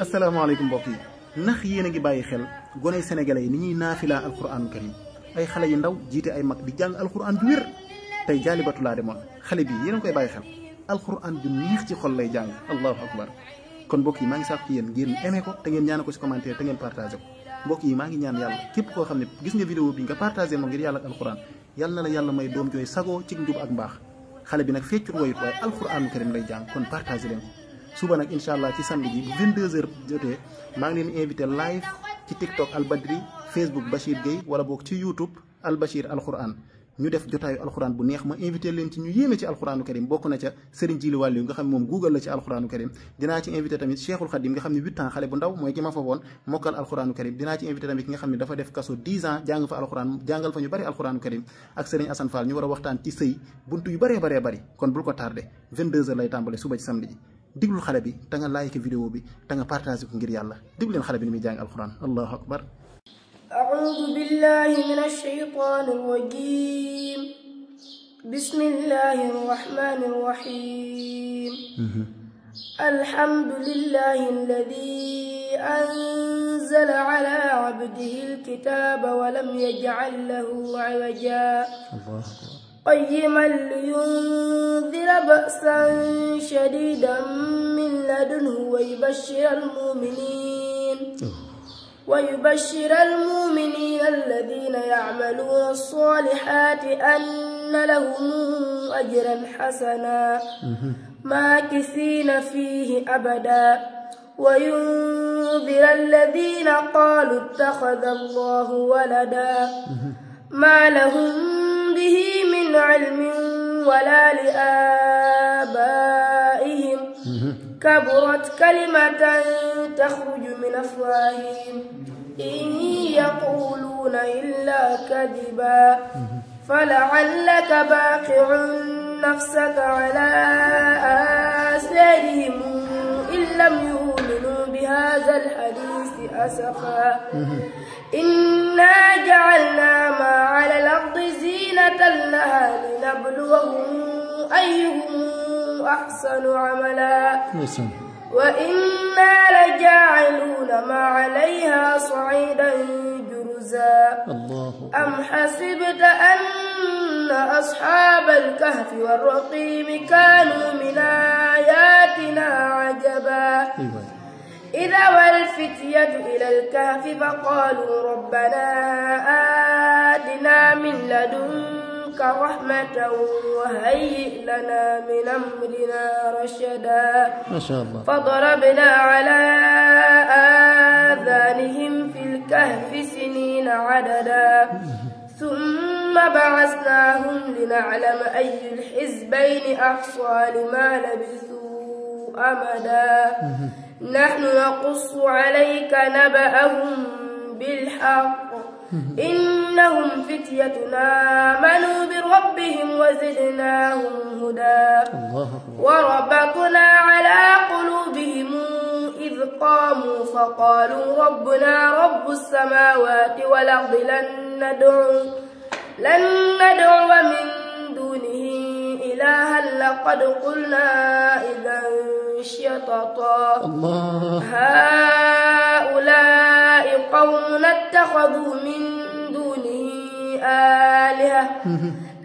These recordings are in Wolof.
asalaamaaleykum mbokk yi ndax yéen a ngi bàyyi xel gone sénégalais yi ni ñuy naafila alquran karim ay xale yu ndaw jiite ay mag di jàng alquran ju wér tey jaalibatu laa demoon xale bi yéen a ngi koy bàyyi xel alquran ju neex ci xol lay jàng allahu akbar kon mbokk yi maa ngi sàkku ci yéen ngeen aimé ko te ngeen ñaan ko ci commentaire te ngeen partagé ko mbokk yi maa ngi ñaan yàlla képp koo xam ne gis nga vidéo bi nga partagé mo ngir yàlla ak alquran yàlla na la yàlla may doom jooy sagoo ci njub ak mbaax xale bi nag feccut wayut waaye alquran karim lay jàng kon partagé leen ko suba nag incha allah ci samedi ji bu 22h jotee maa ngi leen invité live ci TikTok Al Badri Facebook Bachir Gueye wala boog ci YouTube Al Bachir alquran ñu def jotaayu alquran bu neex ma invité leen ci ñu yéeme ci alquranu karim bokk na ca Serigne Djili Wàllu nga xam ne moom Google la ci alquranu karim dinaa ci invité tamit Cheikhul Khadim nga xam ne 8 ans xale bu ndaw mooy ki ma fa woon mokkal alquranu karim dinaa ci invité tamit ki nga xam ne dafa def kaso 10 ans jàng fa alquran jàngal fa ñu bëri alquranu karim ak Serigne Assane Fall ñu war a waxtaan ci sëy buntu yu bëree bëri kon bul ko tardé 22h lay tàmbale suba ci samedi ji diglul xale bi te nga like vidéo bi te nga partagé ko ngir yàlla diglu leen xale bi ni muy jàng alquran allahu akbar أعوذ بالله من الشيطان الرجيم بسم الله الرحمن الرحيم الحمد لله الذي أنزل على عبده الكتاب ولم يجعل له عوجا قيما لينذر بأسا شديدا من لدنه ويبشر المؤمنين الذين يعملون الصالحات أن لهم أجرا حسنا ماكثين فيه أبدا وينذر الذين قالوا اتخذ الله ولدا ما لهم به من علم ولا لآبائهم كبرت كلمة تخرج من أفواههم إن يقولون إلا كذبا فلعلك باقع نفسك على آثارهم إن لم يؤمنوا بهذا الحديث أسفا إنا جعلنا ما على الأرض زينة لها لنبلوهم أيهم أحسن عملا وإنا لجاعلون ما عليها صعيدا جرزا أم حسبت أن أصحاب الكهف والرقيم كانوا من آياتنا عجبا إذا والفتية إلى الكهف فقالوا ربنا آتنا من لدنك رحمة وهيئ لنا من أمرنا رشدا ما شاء الله فضربنا على آذانهم في الكهف سنين عددا ثم بعثناهم لنعلم أي الحزبين أحصى لما لبثوا أمدا نحن نقص عليك نبأهم بالحق إنهم فتيتنا آمنوا بربهم وزدناهم هدى وربطنا على قلوبهم إذ قاموا فقالوا ربنا رب السماوات والأرض لن ندعو من دونه إلها لقد قلنا إذا شططا هؤلاء قوم اتخذوا من دونه آلهة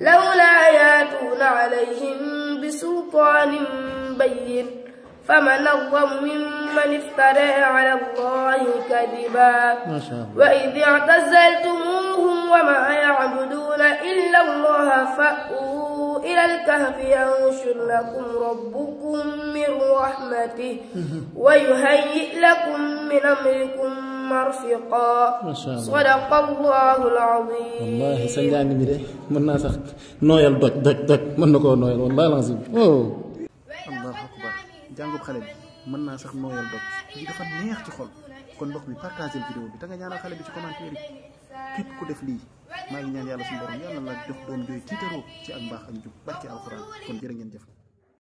لولا ياتون عليهم بسلطان بين فمن أظلم ممن افترى على الله كذبا وإذ اعتزلتموهم وما يعبدون إلا الله فأووا إلى الكهف ينشر لكم ربكم من رحمته ويهيئ لكم من أمركم مرفقا صدق الله العظيم والله سنجاني ميري من ناس نويل دك من نكو نويل والله العظيم الله أكبر jàngub xale bi mën naa sax nooyal dog lii dafa neex ci xol kon mbokk mi partagé vidéo bi te nga ñaanal xale bi ci commentaire yi képp ku def lii maa ngi ñaan yàlla suñu borom yàlla la jox doom jooy tiitaroo ci ak mbaax ak njub barke alxuraan kon jërë ngeen jëf